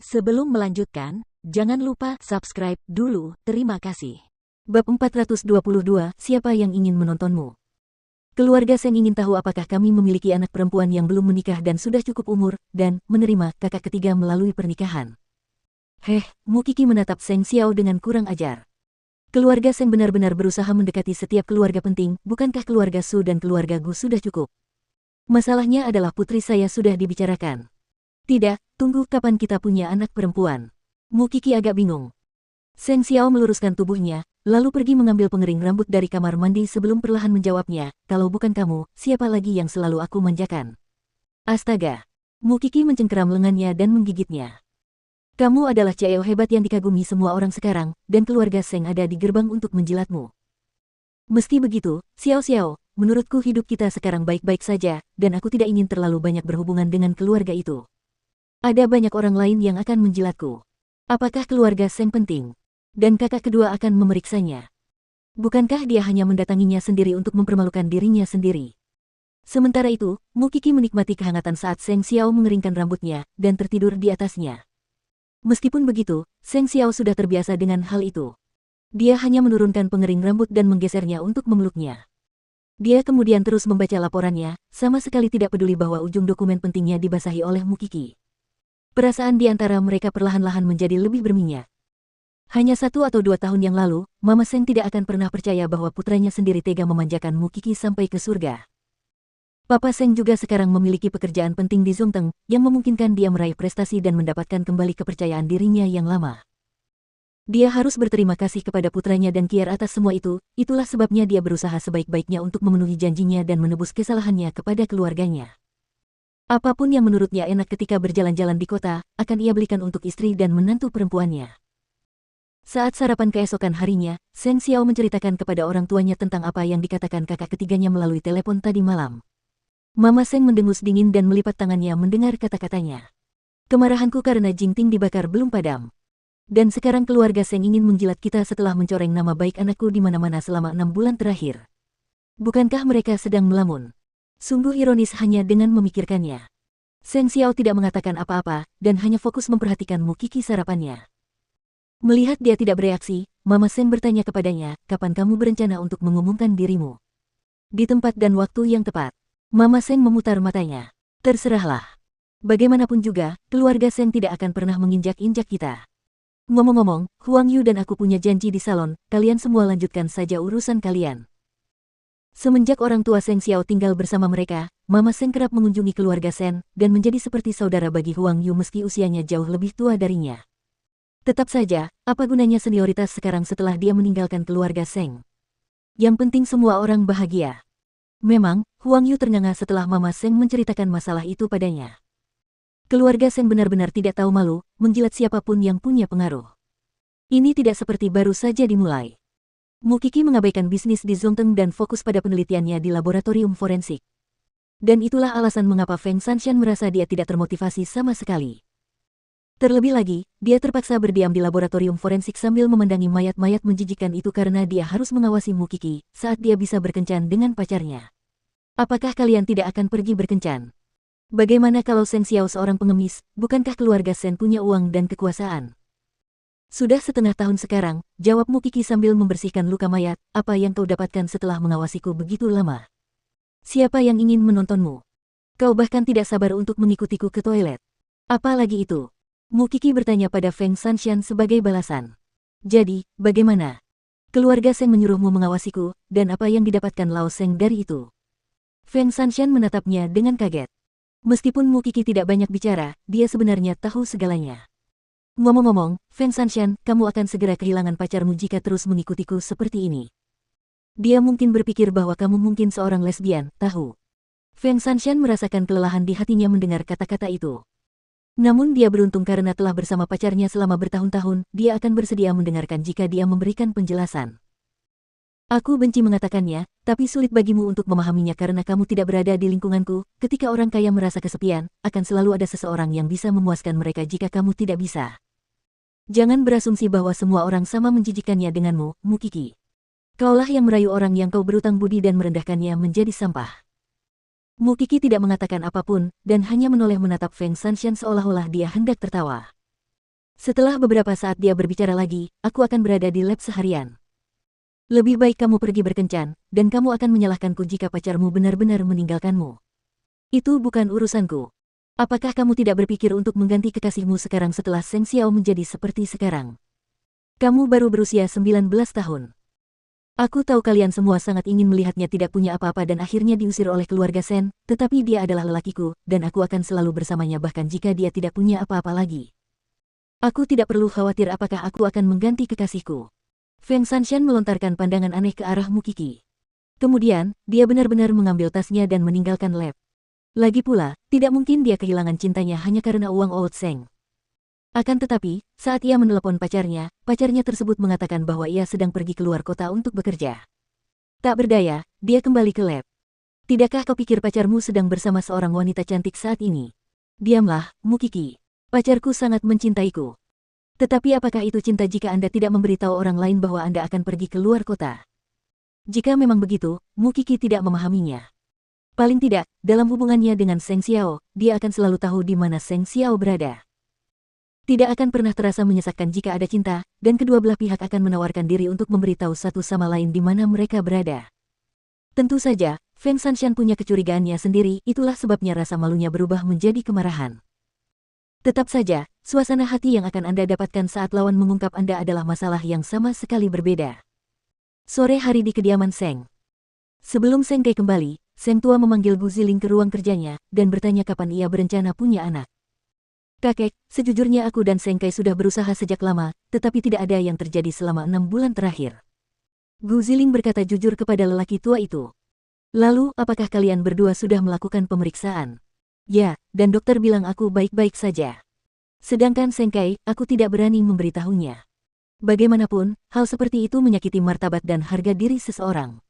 Sebelum melanjutkan, jangan lupa subscribe dulu, terima kasih. Bab 422, siapa yang ingin menontonmu? Keluarga Seng ingin tahu apakah kami memiliki anak perempuan yang belum menikah dan sudah cukup umur, dan menerima kakak ketiga melalui pernikahan. Mu Kiki menatap Seng Xiao dengan kurang ajar. Keluarga Seng benar-benar berusaha mendekati setiap keluarga penting, bukankah keluarga Su dan keluarga Gu sudah cukup? Masalahnya adalah putri saya sudah dibicarakan. Tidak, tunggu kapan kita punya anak perempuan. Mu Kiki agak bingung. Seng Xiao meluruskan tubuhnya, lalu pergi mengambil pengering rambut dari kamar mandi sebelum perlahan menjawabnya, kalau bukan kamu, siapa lagi yang selalu aku manjakan? Astaga! Mu Kiki mencengkeram lengannya dan menggigitnya. Kamu adalah CEO hebat yang dikagumi semua orang sekarang, dan keluarga Seng ada di gerbang untuk menjilatmu. Meski begitu, Xiao Xiao, menurutku hidup kita sekarang baik-baik saja, dan aku tidak ingin terlalu banyak berhubungan dengan keluarga itu. Ada banyak orang lain yang akan menjilatku. Apakah keluarga Seng penting? Dan kakak kedua akan memeriksanya. Bukankah dia hanya mendatanginya sendiri untuk mempermalukan dirinya sendiri? Sementara itu, Mu Kiki menikmati kehangatan saat Seng Xiao mengeringkan rambutnya dan tertidur di atasnya. Meskipun begitu, Seng Xiao sudah terbiasa dengan hal itu. Dia hanya menurunkan pengering rambut dan menggesernya untuk memeluknya. Dia kemudian terus membaca laporannya, sama sekali tidak peduli bahwa ujung dokumen pentingnya dibasahi oleh Mu Kiki. Perasaan di antara mereka perlahan-lahan menjadi lebih berminyak. Hanya 1 atau 2 tahun yang lalu, Mama Seng tidak akan pernah percaya bahwa putranya sendiri tega memanjakan Mu Kiki sampai ke surga. Papa Seng juga sekarang memiliki pekerjaan penting di Zongteng, yang memungkinkan dia meraih prestasi dan mendapatkan kembali kepercayaan dirinya yang lama. Dia harus berterima kasih kepada putranya dan Kier atas semua itu, itulah sebabnya dia berusaha sebaik-baiknya untuk memenuhi janjinya dan menebus kesalahannya kepada keluarganya. Apapun yang menurutnya enak ketika berjalan-jalan di kota, akan ia belikan untuk istri dan menantu perempuannya. Saat sarapan keesokan harinya, Seng Xiao menceritakan kepada orang tuanya tentang apa yang dikatakan kakak ketiganya melalui telepon tadi malam. Mama Seng mendengus dingin dan melipat tangannya mendengar kata-katanya. Kemarahanku karena Jingting dibakar belum padam. Dan sekarang keluarga Seng ingin menjilat kita setelah mencoreng nama baik anakku di mana-mana selama 6 bulan terakhir. Bukankah mereka sedang melamun? Sungguh ironis hanya dengan memikirkannya. Seng Xiao tidak mengatakan apa-apa, dan hanya fokus memperhatikan Mu Kiki sarapannya. Melihat dia tidak bereaksi, Mama Seng bertanya kepadanya, kapan kamu berencana untuk mengumumkan dirimu? Di tempat dan waktu yang tepat. Mama Seng memutar matanya. Terserahlah. Bagaimanapun juga, keluarga Seng tidak akan pernah menginjak-injak kita. Ngomong-ngomong, Huang Yu dan aku punya janji di salon, kalian semua lanjutkan saja urusan kalian. Semenjak orang tua Seng Xiao tinggal bersama mereka, Mama Seng kerap mengunjungi keluarga Sen, dan menjadi seperti saudara bagi Huang Yu meski usianya jauh lebih tua darinya. Tetap saja, apa gunanya senioritas sekarang setelah dia meninggalkan keluarga Seng? Yang penting semua orang bahagia. Memang, Huang Yu ternganga setelah Mama Seng menceritakan masalah itu padanya. Keluarga Seng benar-benar tidak tahu malu, menjilat siapapun yang punya pengaruh. Ini tidak seperti baru saja dimulai. Mu Kiki mengabaikan bisnis di Zongteng dan fokus pada penelitiannya di laboratorium forensik. Dan itulah alasan mengapa Feng Sanshan merasa dia tidak termotivasi sama sekali. Terlebih lagi, dia terpaksa berdiam di laboratorium forensik sambil memandangi mayat-mayat menjijikkan itu karena dia harus mengawasi Mu Kiki saat dia bisa berkencan dengan pacarnya. Apakah kalian tidak akan pergi berkencan? Bagaimana kalau Seng Xiao seorang pengemis, bukankah keluarga Sen punya uang dan kekuasaan? Sudah setengah tahun sekarang, jawab Mu Kiki sambil membersihkan luka mayat, apa yang kau dapatkan setelah mengawasiku begitu lama? Siapa yang ingin menontonmu? Kau bahkan tidak sabar untuk mengikutiku ke toilet. Apa lagi itu? Mu Kiki bertanya pada Feng Sanshan sebagai balasan. Jadi, bagaimana? Keluarga Seng menyuruhmu mengawasiku, dan apa yang didapatkan Lao Seng dari itu? Feng Sanshan menatapnya dengan kaget. Meskipun Mu Kiki tidak banyak bicara, dia sebenarnya tahu segalanya. Ngomong-ngomong, Feng Sanshan, kamu akan segera kehilangan pacarmu jika terus mengikutiku seperti ini. Dia mungkin berpikir bahwa kamu mungkin seorang lesbian, tahu. Feng Sanshan merasakan kelelahan di hatinya mendengar kata-kata itu. Namun dia beruntung karena telah bersama pacarnya selama bertahun-tahun, dia akan bersedia mendengarkan jika dia memberikan penjelasan. Aku benci mengatakannya, tapi sulit bagimu untuk memahaminya karena kamu tidak berada di lingkunganku. Ketika orang kaya merasa kesepian, akan selalu ada seseorang yang bisa memuaskan mereka jika kamu tidak bisa. Jangan berasumsi bahwa semua orang sama menjijikannya denganmu, Mu Kiki. Kaulah yang merayu orang yang kau berutang budi dan merendahkannya menjadi sampah. Mu Kiki tidak mengatakan apapun, dan hanya menoleh menatap Feng Sanshan seolah-olah dia hendak tertawa. Setelah beberapa saat dia berbicara lagi, aku akan berada di lab seharian. Lebih baik kamu pergi berkencan, dan kamu akan menyalahkanku jika pacarmu benar-benar meninggalkanmu. Itu bukan urusanku. Apakah kamu tidak berpikir untuk mengganti kekasihmu sekarang setelah Seng Xiao menjadi seperti sekarang? Kamu baru berusia 19 tahun. Aku tahu kalian semua sangat ingin melihatnya tidak punya apa-apa dan akhirnya diusir oleh keluarga Sen, tetapi dia adalah lelakiku, dan aku akan selalu bersamanya bahkan jika dia tidak punya apa-apa lagi. Aku tidak perlu khawatir apakah aku akan mengganti kekasihku. Feng Sanshan melontarkan pandangan aneh ke arah Mukiki. Kemudian, dia benar-benar mengambil tasnya dan meninggalkan lab. Lagi pula, tidak mungkin dia kehilangan cintanya hanya karena uang Old Seng. Akan tetapi, saat ia menelepon pacarnya tersebut mengatakan bahwa ia sedang pergi keluar kota untuk bekerja. Tak berdaya, dia kembali ke lab. Tidakkah kau pikir pacarmu sedang bersama seorang wanita cantik saat ini? Diamlah, Mukiki. Pacarku sangat mencintaiku. Tetapi apakah itu cinta jika Anda tidak memberitahu orang lain bahwa Anda akan pergi keluar kota? Jika memang begitu, Mukiki tidak memahaminya. Paling tidak, dalam hubungannya dengan Seng Xiao, dia akan selalu tahu di mana Seng Xiao berada. Tidak akan pernah terasa menyesakkan jika ada cinta, dan kedua belah pihak akan menawarkan diri untuk memberitahu satu sama lain di mana mereka berada. Tentu saja, Feng Sanshan punya kecurigaannya sendiri, itulah sebabnya rasa malunya berubah menjadi kemarahan. Tetap saja, suasana hati yang akan Anda dapatkan saat lawan mengungkap Anda adalah masalah yang sama sekali berbeda. Sore hari di kediaman Seng. Sebelum Seng Kai kembali, Seng Tua memanggil Gu Ziling ke ruang kerjanya, dan bertanya kapan ia berencana punya anak. Kakek, sejujurnya aku dan Seng Kai sudah berusaha sejak lama, tetapi tidak ada yang terjadi selama 6 bulan terakhir. Gu Ziling berkata jujur kepada lelaki tua itu. Lalu, apakah kalian berdua sudah melakukan pemeriksaan? Ya, dan dokter bilang aku baik-baik saja. Sedangkan Seng Kai, aku tidak berani memberitahunya. Bagaimanapun, hal seperti itu menyakiti martabat dan harga diri seseorang.